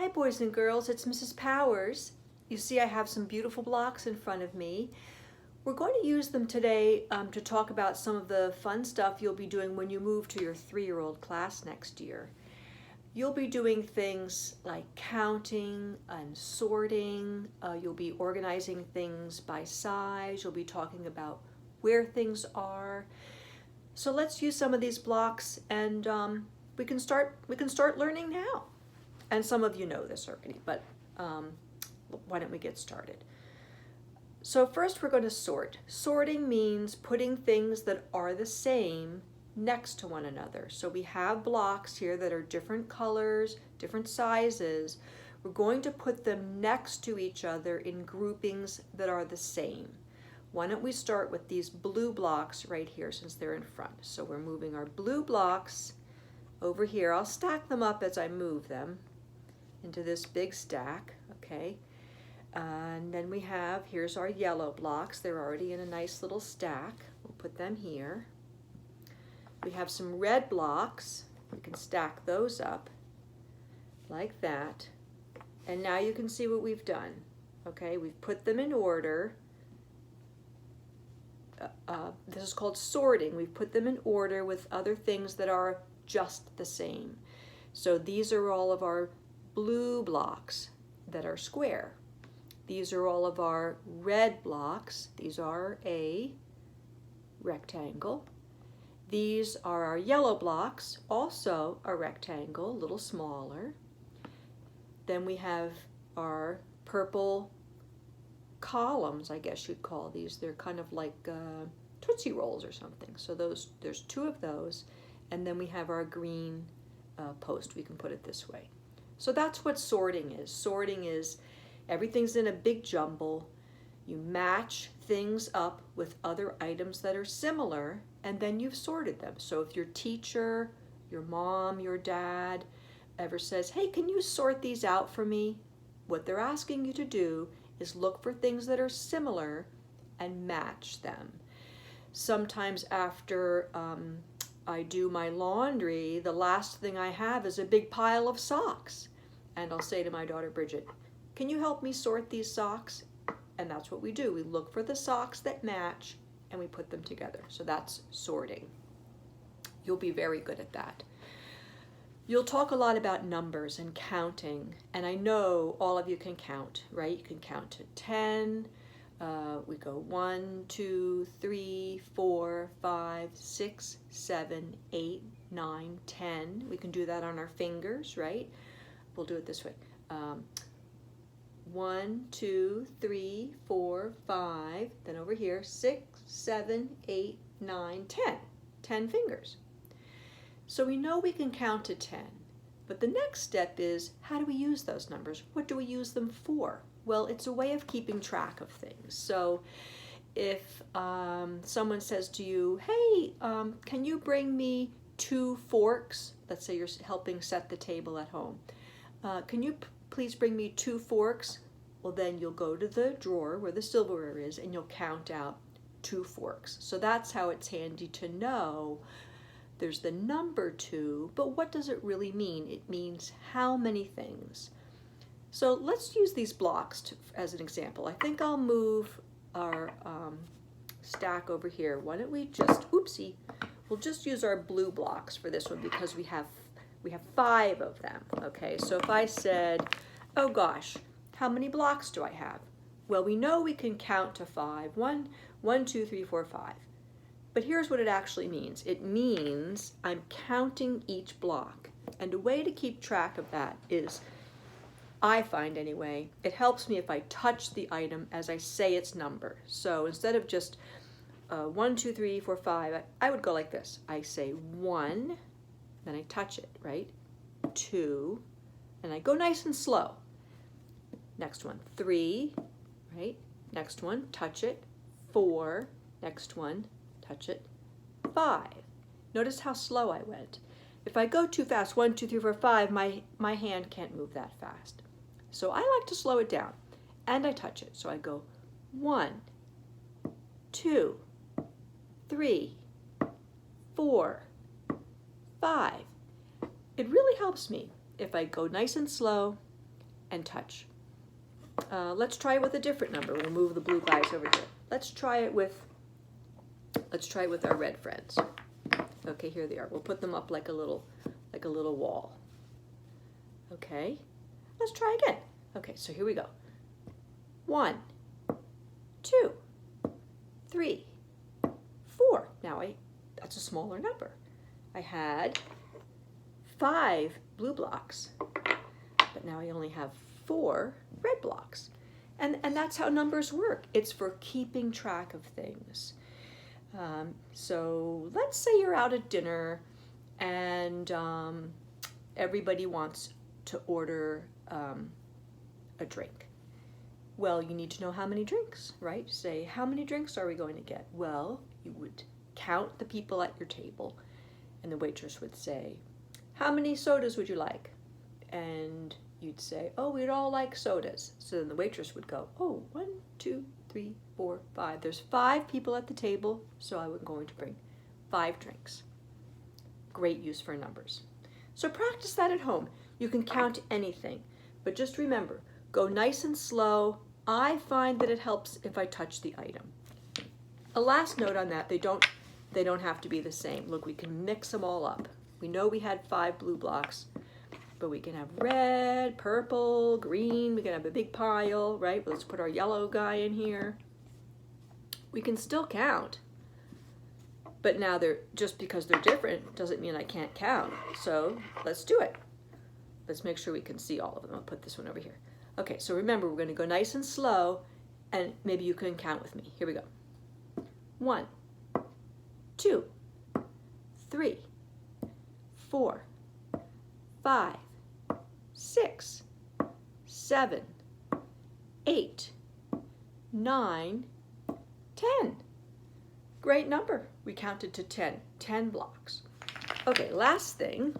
Hi boys and girls, it's Mrs. Powers. You see I have some beautiful blocks in front of me. We're going to use them today to talk about some of the fun stuff you'll be doing when you move to your 3-year-old class next year. You'll be doing things like counting and sorting. You'll be organizing things by size. You'll be talking about where things are. So let's use some of these blocks and we can start learning now. And some of you know this already, but why don't we get started? So first we're going to sort. Sorting means putting things that are the same next to one another. So we have blocks here that are different colors, different sizes. We're going to put them next to each other in groupings that are the same. Why don't we start with these blue blocks right here since they're in front. So we're moving our blue blocks over here. I'll stack them up as I move them into this big stack, okay? And then we have, here's our yellow blocks. They're already in a nice little stack. We'll put them here. We have some red blocks. We can stack those up like that. And now you can see what we've done, okay? We've put them in order. This is called sorting. We've put them in order with other things that are just the same. So these are all of our blue blocks that are square. These are all of our red blocks. These are a rectangle. These are our yellow blocks, also a rectangle, a little smaller. Then we have our purple columns, I guess you'd call these. They're kind of like Tootsie Rolls or something. So there's two of those. And then we have our green post, we can put it this way. So that's what sorting is. Sorting is everything's in a big jumble. You match things up with other items that are similar, and then you've sorted them. So if your teacher, your mom, your dad ever says, hey, can you sort these out for me? What they're asking you to do is look for things that are similar and match them. Sometimes after I do my laundry, the last thing I have is a big pile of socks. And I'll say to my daughter, Bridget, can you help me sort these socks? And that's what we do. We look for the socks that match and we put them together. So that's sorting. You'll be very good at that. You'll talk a lot about numbers and counting. And I know all of you can count, right? You can count to 10. We go 1, 2, 3, 4, 5, 6, 7, 8, 9, 10. We can do that on our fingers, right? We'll do it this way. 1, 2, 3, 4, 5. Then over here, 6, 7, 8, 9, 10. 10 fingers. So we know we can count to 10. But the next step is, how do we use those numbers? What do we use them for? Well, it's a way of keeping track of things. So if someone says to you, hey, can you bring me 2 forks? Let's say you're helping set the table at home. Can you please bring me 2 forks? Well, then you'll go to the drawer where the silverware is and you'll count out 2 forks. So that's how it's handy to know there's the number 2, but what does it really mean? It means how many things. So let's use these blocks as an example. I think I'll move our stack over here. Why don't we just, oopsie, we'll just use our blue blocks for this one because we have 5 of them, okay? So if I said, oh gosh, how many blocks do I have? Well, we know we can count to 5. 1, 2, 3, 4, 5. But here's what it actually means. It means I'm counting each block. And a way to keep track of that is, I find anyway, it helps me if I touch the item as I say its number. So instead of just 1, 2, 3, 4, 5, I would go like this. I say 1, then I touch it, right? 2, and I go nice and slow. Next one, 3, right? Next one, touch it. 4, next one, touch it. 5. Notice how slow I went. If I go too fast, 1, 2, 3, 4, 5, my hand can't move that fast. So I like to slow it down, and I touch it. So I go 1, 2, 3, 4, 5. It really helps me if I go nice and slow and touch. Let's try it with a different number. We'll move the blue guys over here. Let's try it with our red friends. Okay, here they are. We'll put them up like a little wall. Okay, let's try again. Okay, so here we go. 1, 2, 3, 4. Now that's a smaller number. I had 5 blue blocks, but now I only have 4 red blocks. And that's how numbers work. It's for keeping track of things. So let's say you're out at dinner and everybody wants to order a drink. Well, you need to know how many drinks, right? Say, how many drinks are we going to get? Well, you would count the people at your table, and the waitress would say, how many sodas would you like? And you'd say, oh, we'd all like sodas. So then the waitress would go, oh, 1, 2, 3, 4, 5. There's 5 people at the table, so I'm going to bring 5 drinks. Great use for numbers. So practice that at home. You can count anything, but just remember, go nice and slow. I find that it helps if I touch the item. A last note on that, they don't have to be the same. Look, we can mix them all up. We know we had 5 blue blocks, but we can have red, purple, green. We can have a big pile, right? Let's put our yellow guy in here. We can still count, but now just because they're different doesn't mean I can't count. So let's do it. Let's make sure we can see all of them. I'll put this one over here. Okay, so remember, we're going to go nice and slow, and maybe you can count with me. Here we go. 1, 2, 3, 4, 5, 6, 7, 8, 9, 10. Great number. We counted to 10 blocks. Okay, last thing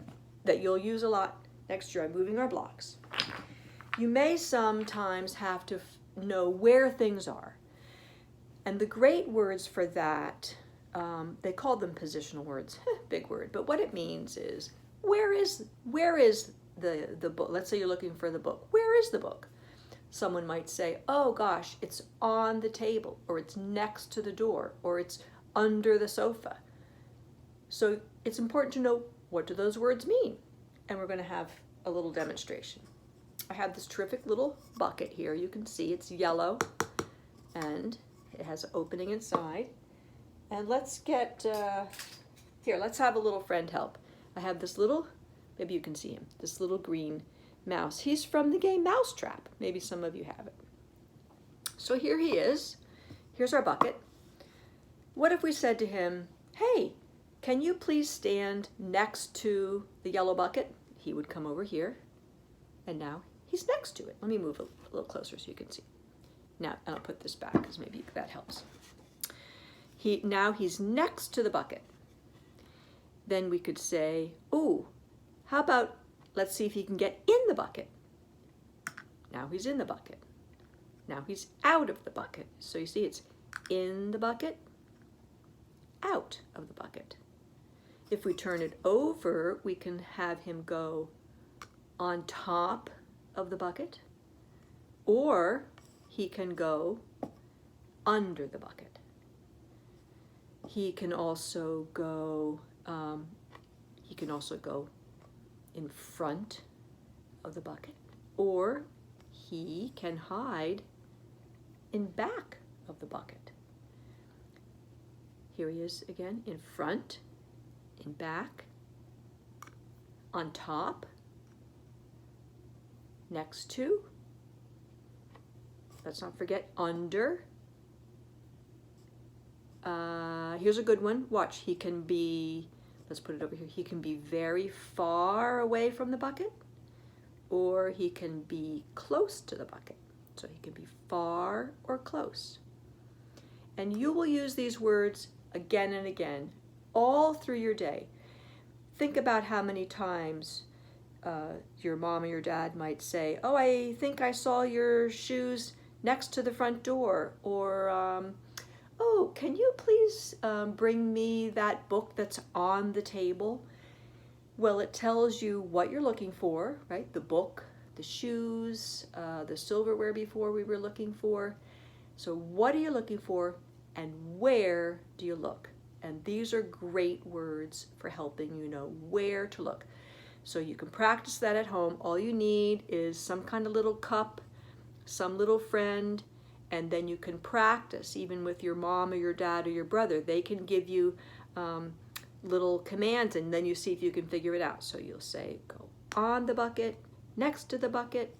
that you'll use a lot next year, I'm moving our blocks. You may sometimes have to know where things are. And the great words for that, they call them positional words, big word, but what it means is, where is the book? Let's say you're looking for the book. Where is the book? Someone might say, oh gosh, it's on the table, or it's next to the door, or it's under the sofa. So it's important to know, what do those words mean? And we're going to have a little demonstration. I have this terrific little bucket here. You can see it's yellow, and it has an opening inside. And let's get, here, let's have a little friend help. I have this little, maybe you can see him, this little green mouse. He's from the game Mousetrap. Maybe some of you have it. So here he is. Here's our bucket. What if we said to him, hey, can you please stand next to the yellow bucket? He would come over here, and now he's next to it. Let me move a little closer so you can see. Now, and I'll put this back because maybe that helps. Now he's next to the bucket. Then we could say, ooh, how about, let's see if he can get in the bucket. Now he's in the bucket. Now he's out of the bucket. So you see it's in the bucket, out of the bucket. If we turn it over, we can have him go on top of the bucket, or he can go under the bucket. He can also go in front of the bucket, or he can hide in back of the bucket. Here he is again, in front, in back, on top, next to, let's not forget under. Here's a good one. Watch, he can be, let's put it over here, he can be very far away from the bucket, or he can be close to the bucket. So he can be far or close. And you will use these words again and again all through your day. Think about how many times your mom or your dad might say, oh, I think I saw your shoes next to the front door, or oh, can you please bring me that book that's on the table? Well, it tells you what you're looking for, right? The book, the shoes, the silverware before we were looking for. So what are you looking for and where do you look? And these are great words for helping you know where to look. So you can practice that at home. All you need is some kind of little cup, some little friend, and then you can practice even with your mom or your dad or your brother. They can give you little commands and then you see if you can figure it out. So you'll say, go on the bucket, next to the bucket,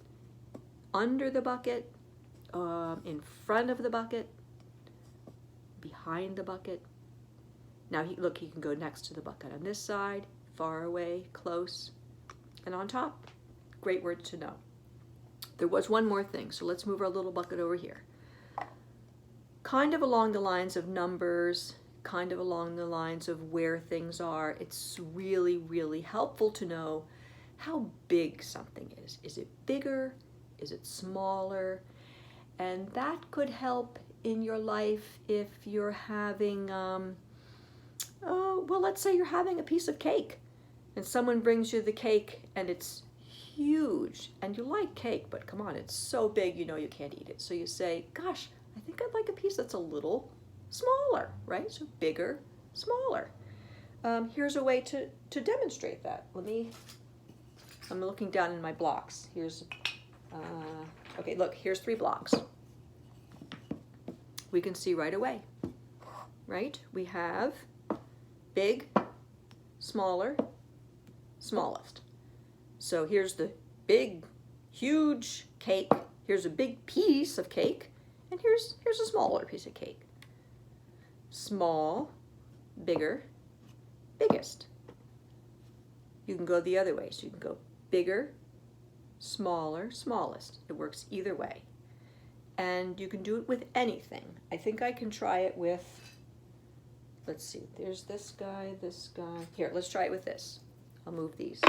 under the bucket, in front of the bucket, behind the bucket. Now look, he can go next to the bucket on this side, far away, close, and on top. Great word to know. There was one more thing, so let's move our little bucket over here. Kind of along the lines of numbers, kind of along the lines of where things are, it's really, really helpful to know how big something is. Is it bigger? Is it smaller? And that could help in your life if you're having, well, let's say you're having a piece of cake and someone brings you the cake and it's huge and you like cake, but come on, it's so big you know you can't eat it. So you say, gosh, I think I'd like a piece that's a little smaller, right? So bigger, smaller. Here's a way to demonstrate that. I'm looking down in my blocks. Here's, okay, look, here's 3 blocks. We can see right away, right? We have big, smaller, smallest. So here's the big, huge cake. Here's a big piece of cake. And here's a smaller piece of cake. Small, bigger, biggest. You can go the other way. So you can go bigger, smaller, smallest. It works either way. And you can do it with anything. I think I can try it with, let's see, there's this guy, this guy. Here, let's try it with this. I'll move these.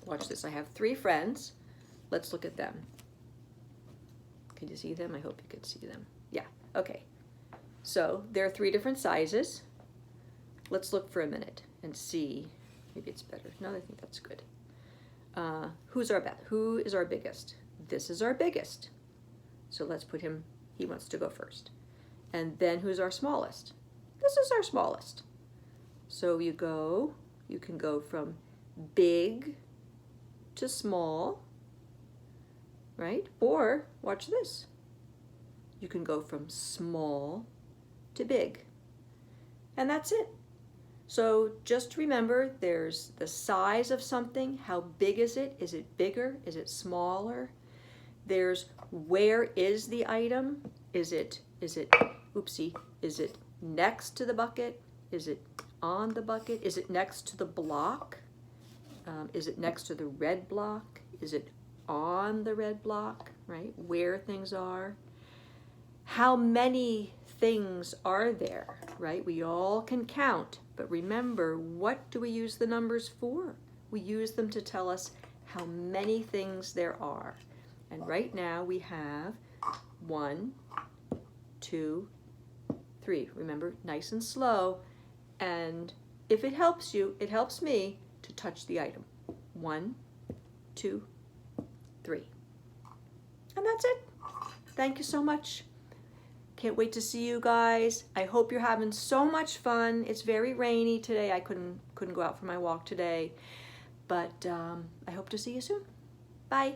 Watch this. I have 3 friends. Let's look at them. Can you see them? I hope you can see them. Yeah, okay. So there are 3 different sizes. Let's look for a minute and see. Maybe it's better. No, I think that's good. Who is our biggest? This is our biggest. So let's put him, he wants to go first. And then who's our smallest? This is our smallest. So you can go from big to small, right? Or, watch this. You can go from small to big. And that's it. So just remember, there's the size of something. How big is it? Is it bigger? Is it smaller? There's where is the item? Is it next to the bucket? Is it on the bucket? Is it next to the block? Is it next to the red block? Is it on the red block, right? Where things are. How many things are there, right? We all can count, but remember, what do we use the numbers for? We use them to tell us how many things there are. And right now we have 1, 2, 3. Remember, nice and slow. And if it helps you, it helps me to touch the item. 1, 2, 3. And that's it. Thank you so much. Can't wait to see you guys. I hope you're having so much fun. It's very rainy today. I couldn't go out for my walk today. But I hope to see you soon. Bye.